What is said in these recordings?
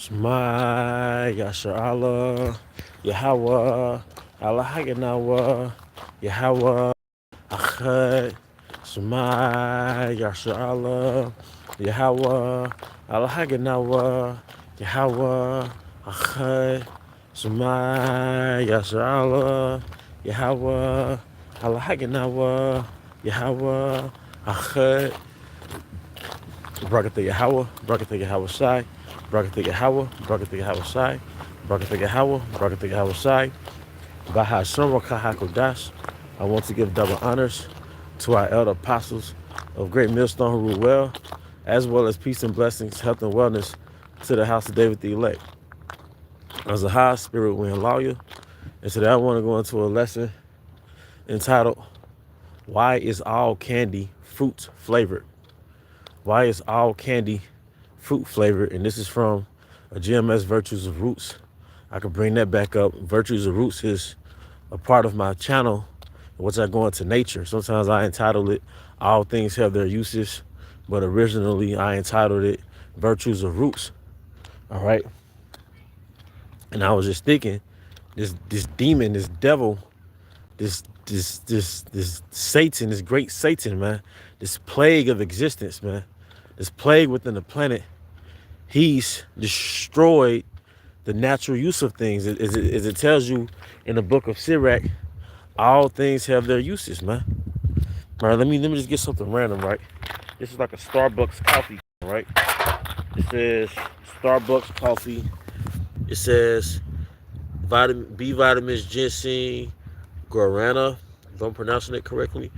Shema Yasha Allah, Yahweh, Allah Haganawa, Yahweh, Achad, Shema Yasha Allah, Yahweh, Allah Haganawa, Yahweh, Achad, Shema Yasha Allah, Yahweh, Allah Haganawa, Yahweh, Achad, Barakatha Yahweh, Barakatha Yahweh Shai, Barakatha Yahweh, Barakatha Yahweh Shai, Barakatha Yahweh, Barakatha Yahweh Shai, Baha Shem Rakaha Kodash. I want to give double honors to our elder apostles of Great Millstone who rule well, as well as peace and blessings, health and wellness to the house of David the elect. As a high spirit wind lawyer, and today I want to go into a lesson entitled, Why is all candy fruit flavored? Why is all candy fruit flavored? And this is from a GMS Virtues of Roots. I could bring that back up. Virtues of Roots is a part of my channel, which I go into nature. Sometimes I entitle it All Things Have Their Uses, but originally I entitled it Virtues of Roots. All right. And I was just thinking, this demon, this devil, this Satan, this great Satan, man, this plague of existence, man, this plague within the planet, he's destroyed the natural use of things. As it tells you in the book of Sirach, all things have their uses, man. All right, let me just get something random, right? This is like a Starbucks coffee, right? It says Starbucks coffee. It says B vitamins, ginseng, guarana, if I'm pronouncing it correctly.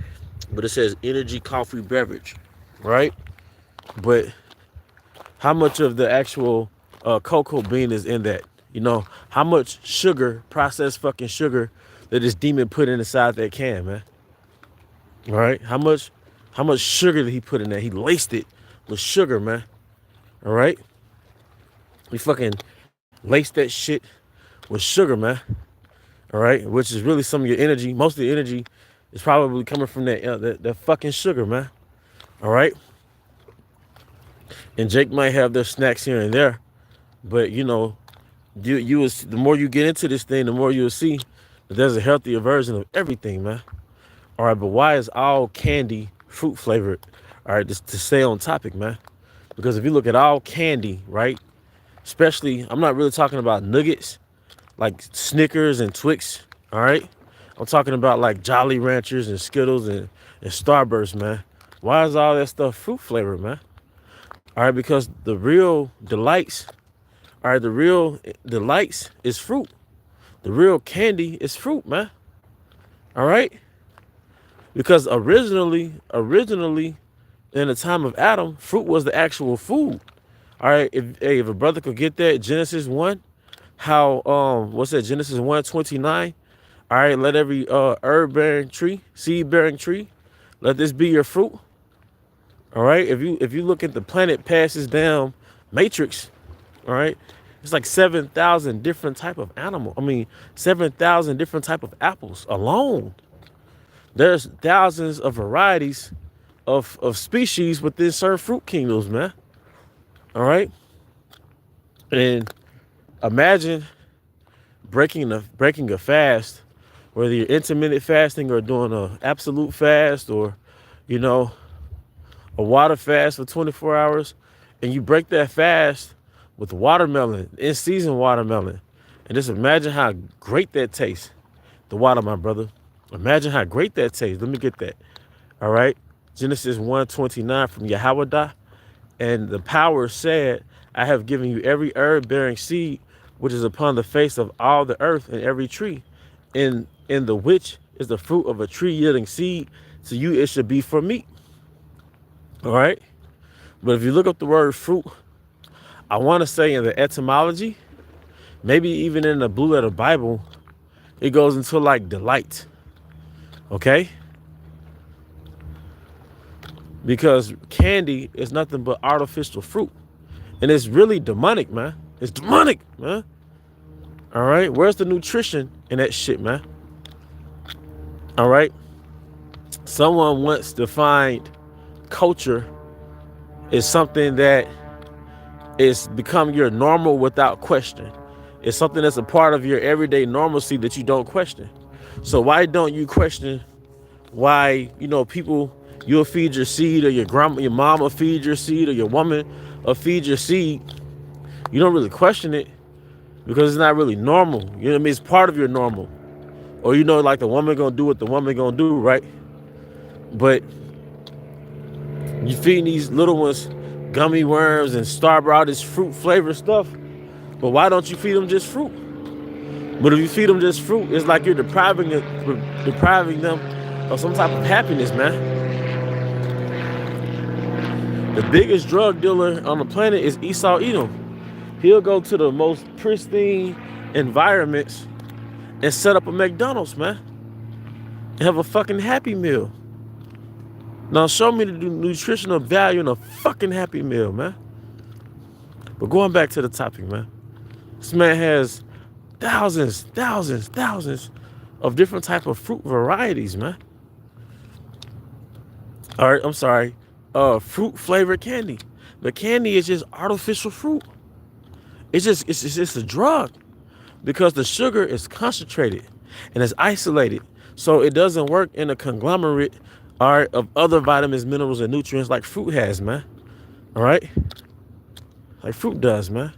But it says energy coffee beverage, right? But how much of the actual cocoa bean is in that? You know, how much sugar, processed fucking sugar, that this demon put inside that can, man? All right, how much sugar did he put in there? He laced it with sugar, man. All right, he fucking laced that shit with sugar, man. All right, which is really some of your energy. Most of the energy is probably coming from that fucking sugar, man. All right, and Jake might have their snacks here and there, but you know, the more you get into this thing, the more you'll see that there's a healthier version of everything, man. All right, but why is all candy fruit flavored? All right, just to stay on topic, man. Because if you look at all candy, right, especially, I'm not really talking about nuggets like Snickers and Twix, all right? I'm talking about like Jolly Ranchers and Skittles and Starburst, man. Why is all that stuff fruit flavored, man? All right, because the real delights is fruit. The real candy is fruit, man. All right? Because originally, in the time of Adam, fruit was the actual food. All right, if a brother could get that, Genesis 1, how, what's that, Genesis 1:29? All right, let every herb-bearing tree, seed-bearing tree, let this be your fruit. All right, if you look at the planet passes down matrix, all right, it's like 7,000 different type of 7,000 different type of apples alone. There's thousands of varieties of species within certain fruit kingdoms, man. All right. And imagine breaking a fast, whether you're intermittent fasting or doing an absolute fast or, you know, a water fast for 24 hours, and you break that fast with watermelon, in season watermelon. And just imagine how great that tastes. The water, my brother. Imagine how great that tastes. Let me get that. All right. Genesis 1:29 from Yahweh. And the power said, I have given you every herb bearing seed, which is upon the face of all the earth, and every tree, in the which is the fruit of a tree yielding seed. To you it should be for meat. All right. But if you look up the word fruit, I want to say in the etymology, maybe even in the Blue Letter Bible, it goes into like delight. Okay? Because candy is nothing but artificial fruit. And it's really demonic, man. It's demonic, man. All right? Where's the nutrition in that shit, man? All right? Someone once defined culture as something that It's become your normal without question. It's something that's a part of your everyday normalcy that you don't question. So why don't you question why, people, you'll feed your seed, or your mom will feed your seed, or your woman will feed your seed. You don't really question it because it's not really normal. You know what I mean? It's part of your normal. Or like the woman gonna do what the woman gonna do, right? But you feeding these little ones gummy worms and Starburst, all this fruit flavored stuff. But why don't you feed them just fruit? But if you feed them just fruit, it's like you're depriving them of some type of happiness, man. The biggest drug dealer on the planet is Esau Edom. He'll go to the most pristine environments and set up a McDonald's, man, and have a fucking Happy Meal. Now show me the nutritional value in a fucking Happy Meal, man. But going back to the topic, man. This man has thousands of different type of fruit varieties, man. All right, I'm sorry. Fruit flavored candy. The candy is just artificial fruit. It's just a drug because the sugar is concentrated and it's isolated. So it doesn't work in a conglomerate, all right, of other vitamins, minerals, and nutrients like fruit has, man. All right? Like fruit does, man.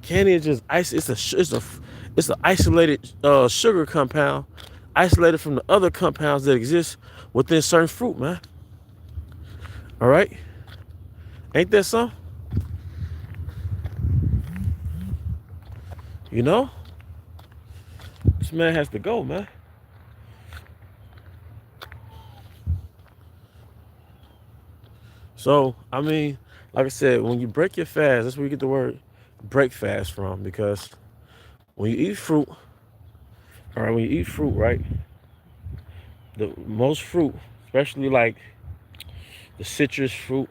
Candy is just it's an isolated sugar compound, isolated from the other compounds that exist within certain fruit, man. All right? Ain't that something? You know? This man has to go, man. So, I mean, like I said, when you break your fast, that's where you get the word break fast from. Because when you eat fruit, all right, when you eat fruit, right, the most fruit, especially like the citrus fruit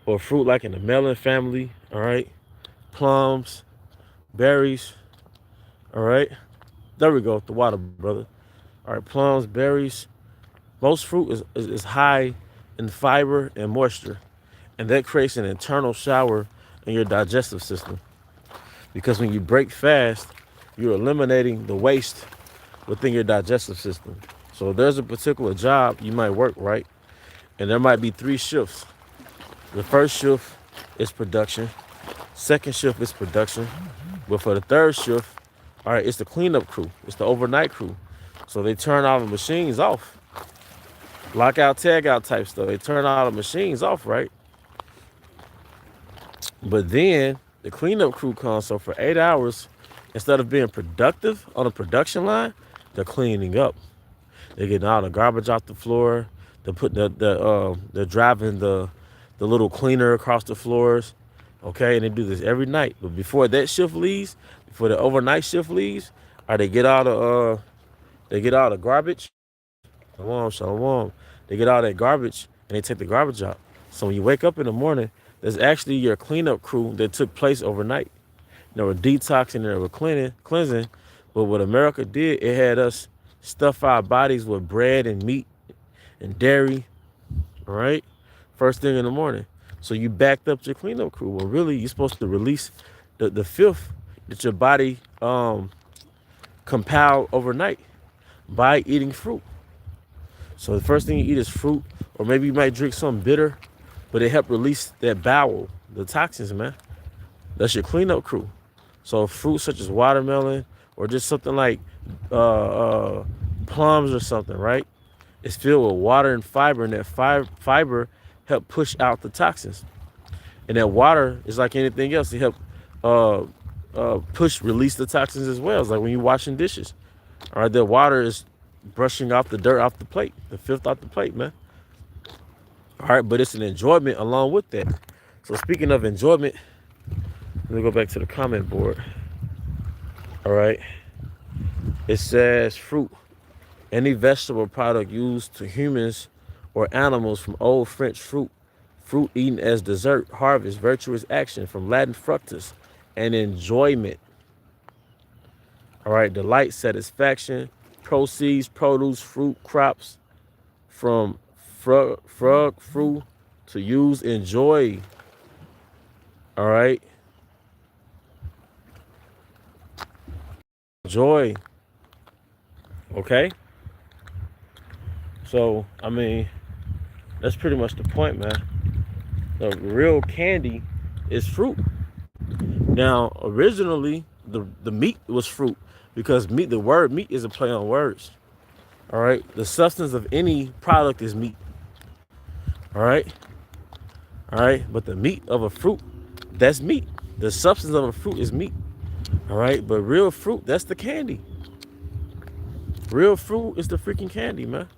or fruit like in the melon family, all right, plums, berries, all right, there we go, the water, brother. All right, plums, berries, most fruit is high in fiber and moisture, and that creates an internal shower in your digestive system. Because when you break fast, you're eliminating the waste within your digestive system. So there's a particular job you might work, right? And there might be 3 shifts. The first shift is production. Second shift is production. But for the third shift, all right, it's the cleanup crew. It's the overnight crew. So they turn all the machines off. Lockout, tag out type stuff. They turn all the machines off, right? But then the cleanup crew comes. So for 8 hours, instead of being productive on the production line, they're cleaning up. They're getting all the garbage off the floor. They're driving the little cleaner across the floors. Okay, and they do this every night. But before that shift leaves, before the overnight shift leaves, they get all the garbage. Shalom. They get all that garbage and they take the garbage out. So when you wake up in the morning, there's actually your cleanup crew that took place overnight. They were detoxing, they were cleansing. But what America did, it had us stuff our bodies with bread and meat and dairy, all right? First thing in the morning. So you backed up your cleanup crew. Well, really, you're supposed to release the filth that your body compiled overnight by eating fruit. So the first thing you eat is fruit, or maybe you might drink something bitter, but it helped release that bowel, the toxins, man. That's your cleanup crew. So fruit such as watermelon or just something like plums or something, right? It's filled with water and fiber, and that fiber help push out the toxins. And that water is like anything else. It help release the toxins as well. It's like when you're washing dishes. All right, that water is brushing off the dirt off the plate, the filth off the plate, man. All right, but it's an enjoyment along with that. So speaking of enjoyment, let me go back to the comment board. All right. It says fruit. Any vegetable product used to humans or animals from old French fruit. Fruit eaten as dessert, harvest, virtuous action from Latin fructus, and enjoyment. All right, delight, satisfaction, proceeds, produce, fruit, crops from fruit to use, enjoy. All right. Joy. Okay. So, I mean, that's pretty much the point, man. The real candy is fruit. Now, originally, the meat was fruit because meat, the word meat is a play on words. All right. The substance of any product is meat. All right. All right. But the meat of a fruit, that's meat. The substance of a fruit is meat. All right. But real fruit, that's the candy. Real fruit is the freaking candy, man.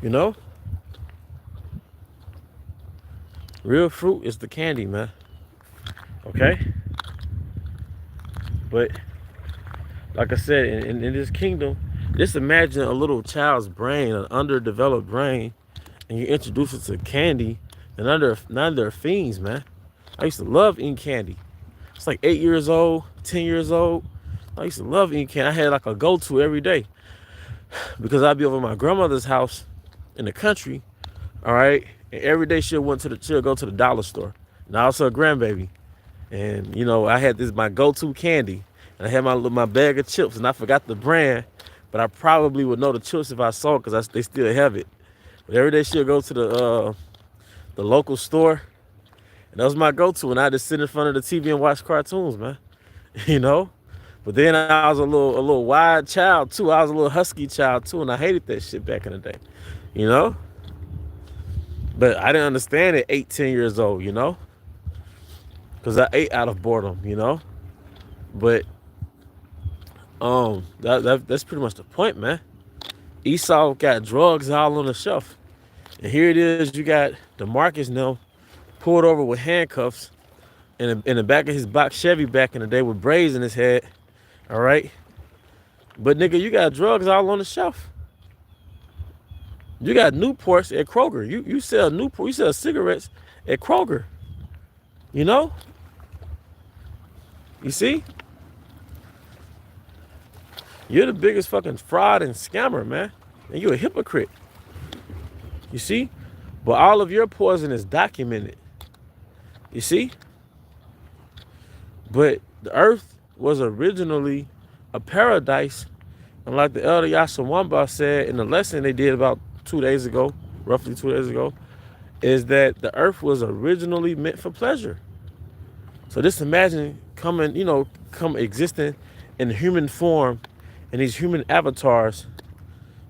You know? Real fruit is the candy, man. Okay? But like I said, in this kingdom, just imagine a little child's brain, an underdeveloped brain, and you introduce it to candy, and none of their fiends, man. I used to love eating candy. It's like 8 years old, 10 years old. I used to love eating candy. I had like a go-to every day because I'd be over at my grandmother's house in the country, all right? And every day she'll go to the dollar store. And I also a grandbaby. And you know, I had this my go-to candy. And I had my bag of chips, and I forgot the brand, but I probably would know the chips if I saw it because they still have it. But every day she'll go to the local store, and that was my go-to. And I just sit in front of the TV and watch cartoons, man. You know. But then I was a little wild child too. I was a little husky child too, and I hated that shit back in the day. You know. But I didn't understand it 8, 10 years old. You know. Because I ate out of boredom. You know. But that's pretty much the point, man. Esau got drugs all on the shelf. And here it is, you got DeMarcus now pulled over with handcuffs in the back of his box Chevy back in the day with braids in his head. All right. But nigga, you got drugs all on the shelf. You got Newports at Kroger. You sell Newport, you sell cigarettes at Kroger. You know? You see? You're the biggest fucking fraud and scammer, man. And you're a hypocrite. You see? But all of your poison is documented. You see? But the earth was originally a paradise. And like the elder Yashawamba said in the lesson they did about 2 days ago, roughly 2 days ago, is that the earth was originally meant for pleasure. So just imagine come existing in human form in these human avatars,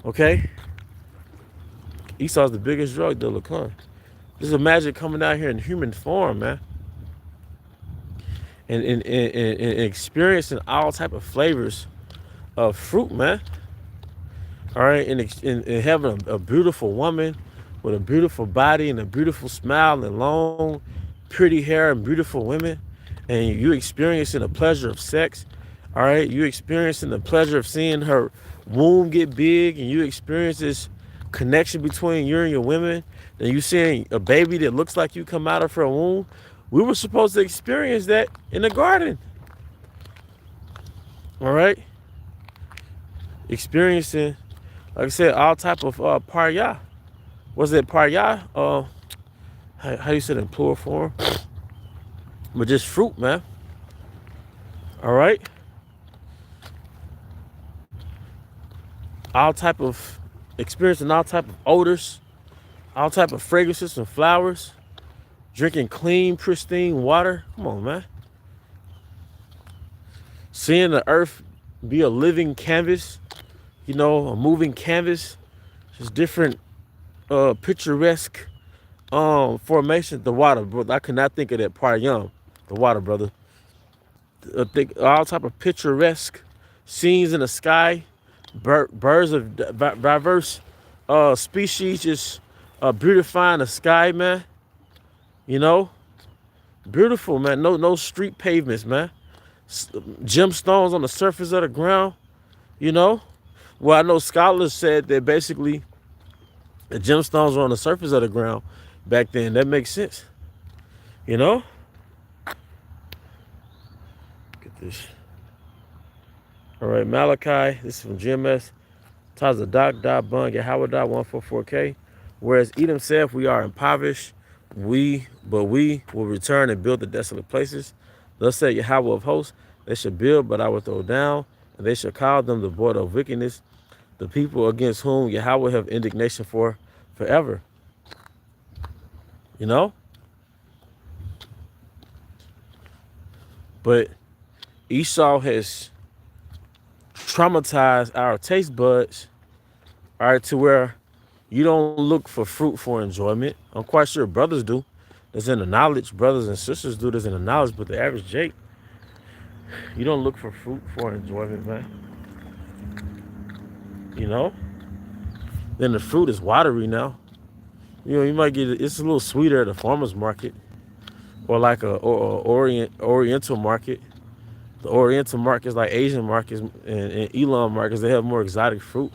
okay? Esau's the biggest drug dealer, come. Just imagine coming out here in human form, man. And experiencing all type of flavors of fruit, man. All right, and having a beautiful woman with a beautiful body and a beautiful smile and long, pretty hair and beautiful women, and you experiencing the pleasure of sex. All right, you experiencing the pleasure of seeing her womb get big, and you experience this connection between you and your women, and you seeing a baby that looks like you come out of her womb. We were supposed to experience that in the garden. All right, experiencing, like I said, all type of parya. Was it parya? How you said it in plural form? But just fruit, man. All right. All type of experiencing all type of odors, all type of fragrances and flowers, drinking clean, pristine water. Come on, man. Seeing the earth be a living canvas, you know, a moving canvas, just different picturesque formations. The water, brother. I could not think of that part young. The water, brother. All type of picturesque scenes in the sky. Birds of diverse species just beautifying the sky, man. You know, beautiful, man. No street pavements, man. Gemstones on the surface of the ground. You know, well, I know scholars said that basically the gemstones were on the surface of the ground back then. That makes sense. You know. Get this. All right, Malachi, this is from GMS. Taza Doc, Dot Bun, Yahweh Dot 144K. Whereas Edom said, we are impoverished, but we will return and build the desolate places. Thus said Yahweh of hosts, they shall build, but I will throw down, and they shall call them the border of wickedness, the people against whom Yahweh have indignation for forever. You know? But Esau has traumatized our taste buds, all right, to where you don't look for fruit for enjoyment. I'm quite sure brothers do. That's in the knowledge. Brothers and sisters do this in the knowledge. But the average Jake, you don't look for fruit for enjoyment, man. You know? Then the fruit is watery now. You know, you might get it. It's a little sweeter at a farmer's market. Or like a oriental market. The oriental markets, like Asian markets and Elam markets, they have more exotic fruit.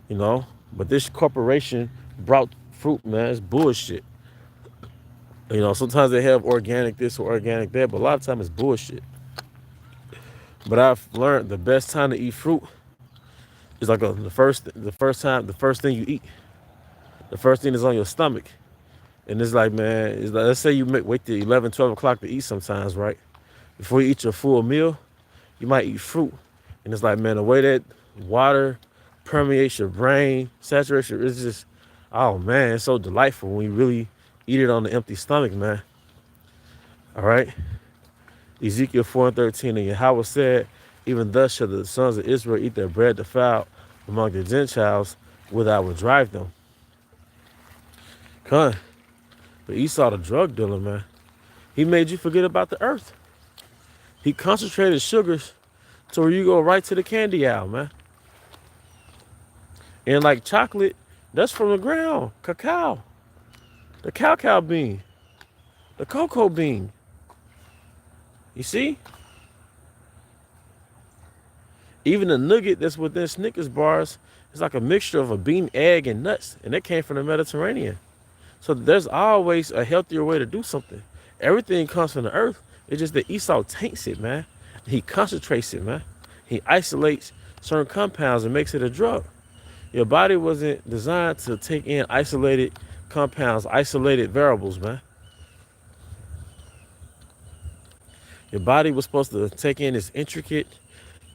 You know? But this corporation brought fruit, man. It's bullshit. You know, sometimes they have organic this or organic that, but a lot of times it's bullshit. But I've learned the best time to eat fruit is like the first thing you eat. The first thing is on your stomach. And it's like, man, it's like, let's say you wait till 11, 12 o'clock to eat sometimes, right? Before you eat your full meal, you might eat fruit. And it's like, man, the way that water permeates your brain, saturates your, it's just, oh man, it's so delightful when you really eat it on the empty stomach, man. All right? Ezekiel 4:13, and Yahweh said, even thus shall the sons of Israel eat their bread defiled among the Gentiles, whither I will drive them. Come. But Esau, the drug dealer, man, he made you forget about the earth. He concentrated sugars to where you go right to the candy aisle, man. And like chocolate, that's from the ground. Cacao. The cacao bean. The cocoa bean. You see? Even the nugget that's within Snickers bars is like a mixture of a bean, egg, and nuts. And that came from the Mediterranean. So there's always a healthier way to do something. Everything comes from the earth. It's just that Esau taints it, man. He concentrates it, man. He isolates certain compounds and makes it a drug. Your body wasn't designed to take in isolated compounds, isolated variables, man. Your body was supposed to take in this intricate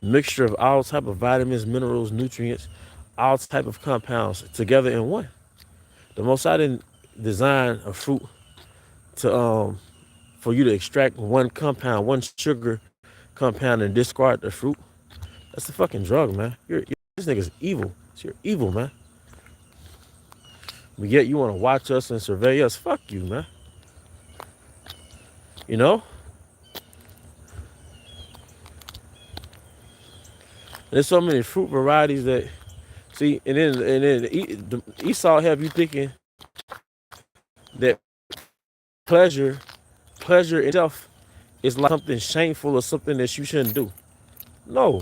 mixture of all type of vitamins, minerals, nutrients, all type of compounds together in one. The Most High didn't design a fruit to for you to extract one compound, one sugar compound, and discard the fruit. That's a fucking drug, man. This nigga's evil. You're evil, man. But yet you want to watch us and survey us. Fuck you, man. You know? There's so many fruit varieties that, see, and then Esau have you thinking that pleasure itself is like something shameful or something that you shouldn't do. No,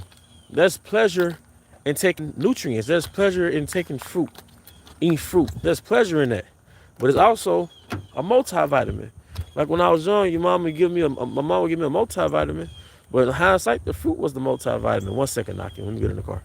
there's pleasure in taking nutrients. There's pleasure in taking fruit, eating fruit. There's pleasure in that, but it's also a multivitamin. Like when I was young, my mom would give me a multivitamin, but in hindsight, the fruit was the multivitamin. 1 second, knocking. Let me get in the car.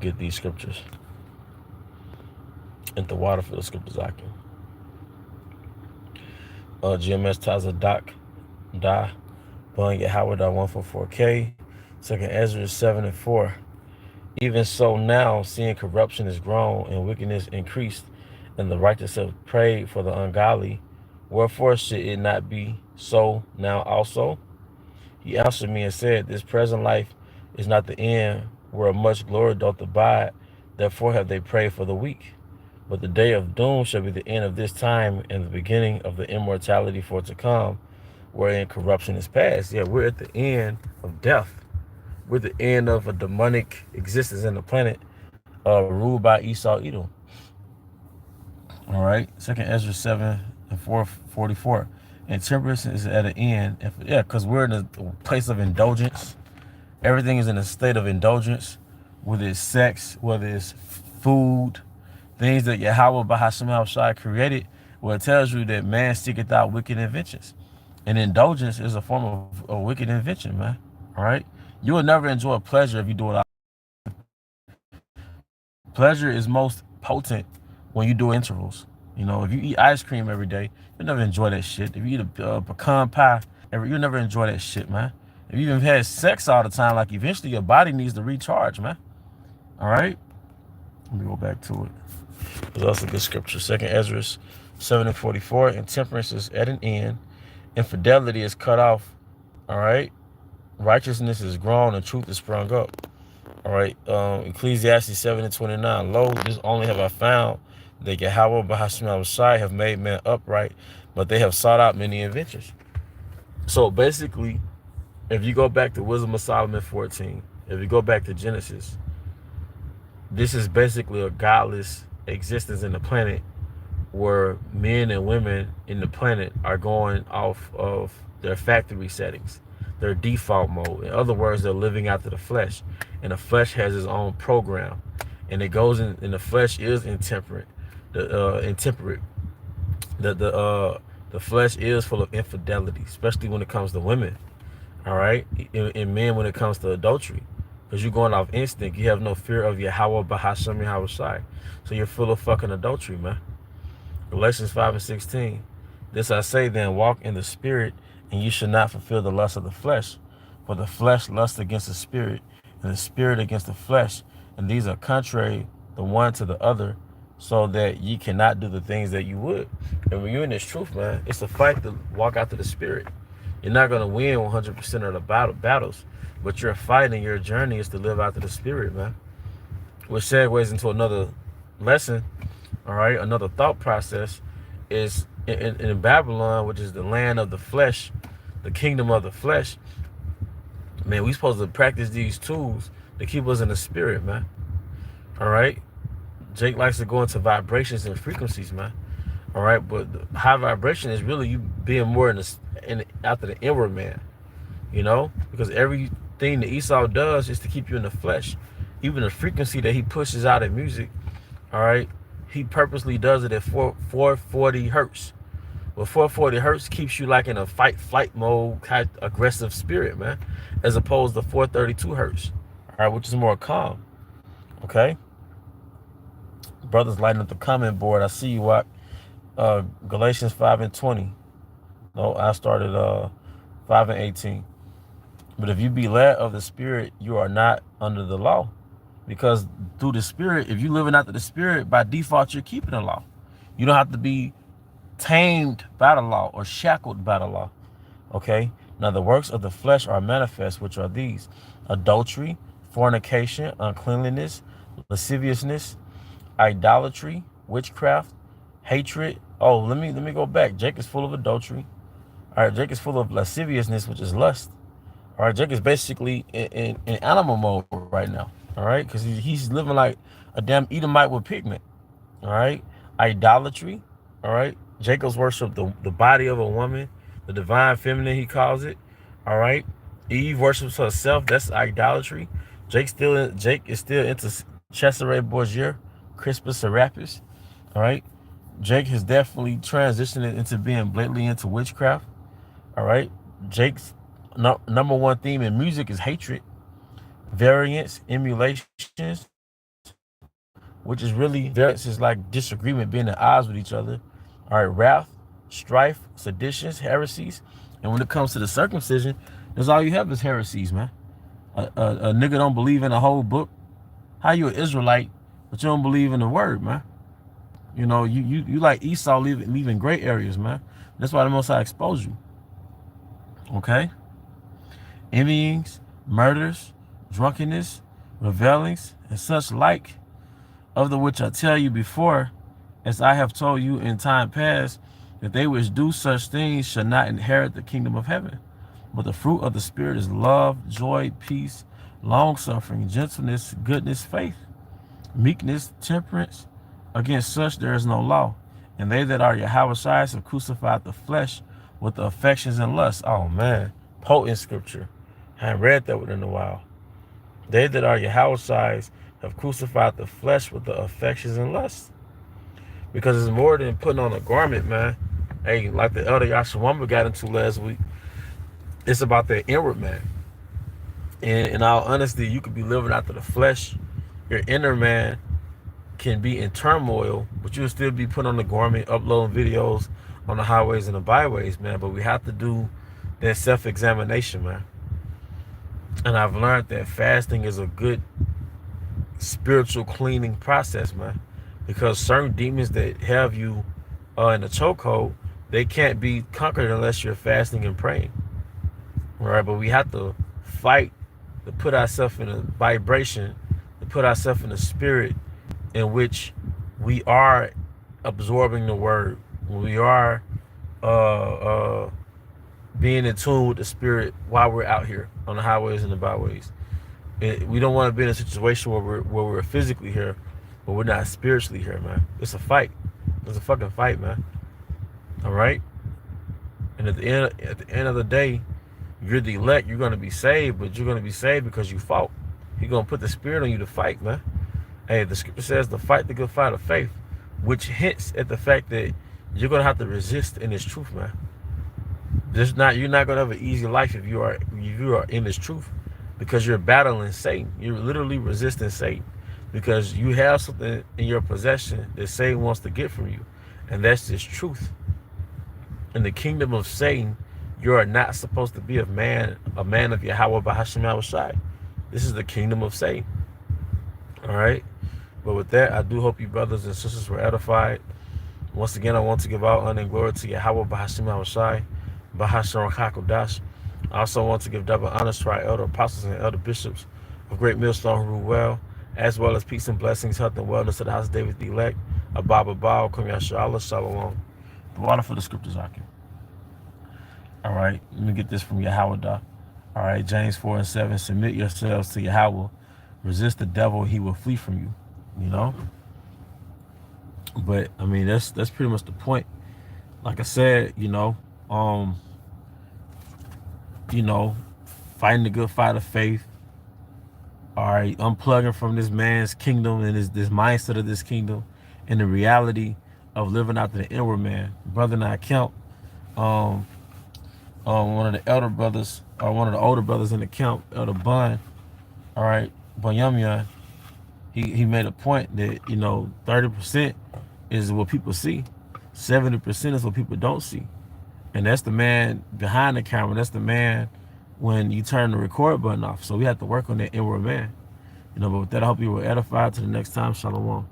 Get these scriptures and the water for the scriptures I can. GMS Taza Doc Da Bun Yahweh 144K. Second Ezra 7:4. Even so now, seeing corruption is grown and wickedness increased, and the righteous have prayed for the ungodly, wherefore should it not be so now also? He answered me and said, this present life is not the end, where much glory doth abide, therefore have they prayed for the weak. But the day of doom shall be the end of this time, and the beginning of the immortality for to come, wherein corruption is past. Yeah, we're at the end of death. We're the end of a demonic existence in the planet, ruled by Esau Edom. All right, Second Ezra 7:44. And temperance is at an end. Yeah, because we're in a place of indulgence. Everything is in a state of indulgence, whether it's sex, whether it's food, things that Yahweh Bahasham Shai created, where it tells you that man seeketh out wicked inventions. And indulgence is a form of a wicked invention, man. All right? You will never enjoy pleasure if you do it. Pleasure is most potent when you do intervals. You know, if you eat ice cream every day, you'll never enjoy that shit. If you eat a pecan pie, you'll never enjoy that shit, man. If you even had sex all the time, like eventually your body needs to recharge, man. All right? Let me go back to it. There's also good scripture. Second Ezra 7:44. And temperance is at an end. Infidelity is cut off. All right? Righteousness is grown and truth is sprung up. All right, Ecclesiastes 7:29. Lo, this only have I found that Yahweh Bahasham Shai have made men upright, but they have sought out many inventions. So basically, if you go back to Wisdom of Solomon 14, if you go back to Genesis, this is basically a godless existence in the planet where men and women in the planet are going off of their factory settings, their default mode. In other words, they're living after the flesh. And the flesh has its own program. And it goes in, and the flesh is intemperate. The flesh is full of infidelity, especially when it comes to women. All right? And men when it comes to adultery. Because you're going off instinct. You have no fear of Yahweh Bahasham Yahweh Shai. So you're full of fucking adultery, man. Galatians 5:16. This I say then, walk in the spirit, and you should not fulfill the lust of the flesh. For the flesh lusts against the spirit, and the spirit against the flesh. And these are contrary the one to the other, so that ye cannot do the things that you would. And when you're in this truth, man, it's a fight to walk after the spirit. You're not going to win 100% of the battles, but your fight and your journey is to live after the spirit, man. Which segues into another lesson. All right, another thought process is in Babylon, which is the land of the flesh, the kingdom of the flesh. Man, we supposed to practice these tools to keep us in the spirit, man. All right, Jake likes to go into vibrations and frequencies, man. All right, but the high vibration is really you being more after the inward man, you know, because everything that Esau does is to keep you in the flesh. Even the frequency that he pushes out in music, all right, he purposely does it at 440 hertz. Well, 440 hertz keeps you like in a fight-flight mode, kind of aggressive spirit, man, as opposed to 432 hertz, all right, which is more calm. Okay, brothers lighting up the comment board. I see you, Wack. Galatians 5:20. No, I started 5:18. But if you be led of the spirit, you are not under the law. Because through the spirit, if you're living after the spirit, by default, you're keeping the law. You don't have to be tamed by the law or shackled by the law. Okay? Now, the works of the flesh are manifest, which are these: adultery, fornication, uncleanliness, lasciviousness, idolatry, witchcraft, hatred. Oh, let me go back. Jake is full of adultery. All right, Jake is full of lasciviousness, which is lust. All right, Jake is basically in animal mode right now. All right, because he's living like a damn Edomite with pigment. All right, idolatry. All right, Jacob's worship the body of a woman, the divine feminine, he calls it. All right, Eve worships herself. That's idolatry. Jake is still into Cesare Borgia, Crispus Serapis. All right, Jake has definitely transitioned into being blatantly into witchcraft. All right, Jake's number one theme in music is hatred, variance, emulations, which is really variance is like disagreement, being at odds with each other. All right, wrath, strife, seditions, heresies. And when it comes to the circumcision, that's all you have is heresies, man. A nigga don't believe in the whole book. How you an Israelite, but you don't believe in the word, man? You know, you like Esau leaving gray areas, man. That's why the Most High exposed you. Okay? Envyings, murders, drunkenness, revelings, and such like, of the which I tell you before, as I have told you in time past, that they which do such things shall not inherit the kingdom of heaven. But the fruit of the Spirit is love, joy, peace, long-suffering, gentleness, goodness, faith, meekness, temperance. Against such there is no law. And they that are Yahweh's have crucified the flesh with the affections and lusts. Oh man, potent scripture. I haven't read that within a while. They that are Yahweh's have crucified the flesh with the affections and lusts. Because it's more than putting on a garment, man. Hey, like the elder Yashawamba got into last week, it's about the inward man. And in all honesty, you could be living after the flesh. Your inner man can be in turmoil, but you'll still be putting on the garment, uploading videos on the highways and the byways, man. But we have to do that self-examination, man. And I've learned that fasting is a good spiritual cleaning process, man. Because certain demons that have you in a chokehold, they can't be conquered unless you're fasting and praying. All right, but we have to fight to put ourselves in a vibration, to put ourselves in a spirit in which we are absorbing the word. We are being in tune with the spirit while we're out here on the highways and the byways. We don't want to be in a situation where we're physically here, but we're not spiritually here, man. It's a fight. It's a fucking fight, man. All right. And at the end of the day, you're the elect. You're gonna be saved, but you're gonna be saved because you fought. He's gonna put the spirit on you to fight, man. Hey, the scripture says to fight the good fight of faith, which hints at the fact that you're gonna have to resist in this truth, man. You're not gonna have an easy life if you are in this truth, because you're battling Satan. You're literally resisting Satan because you have something in your possession that Satan wants to get from you, and that's this truth. In the kingdom of Satan, you are not supposed to be a man of Yahweh Bahasham Yahushai. This is the kingdom of Satan. All right. But with that, I do hope you brothers and sisters were edified. Once again, I want to give all honor and glory to Yahweh Bahasham Yahushai, Bahasham Hakodash. I also want to give double honors to our elder apostles and elder bishops of Great Millstone who rule well as peace and blessings, health and wellness to the house of David the elect, Abba Baal, Kum Yashala, Shalom. The water for the scriptures, Akim. All right, let me get this from Yahweh. All right, James 4:7, submit yourselves to Yahweh, resist the devil, he will flee from you. You know? But I mean, that's pretty much the point. Like I said, fighting the good fight of faith. All right, unplugging from this man's kingdom and this mindset of this kingdom and the reality of living out the inward man. Brother and I count, one of the elder brothers, or one of the older brothers in the camp, Elder Bun, all right, Banyamyan, he made a point that, 30% is what people see. 70% is what people don't see. And that's the man behind the camera. That's the man when you turn the record button off. So we have to work on that inward man. But with that, I hope you were edified. To the next time, Shalom.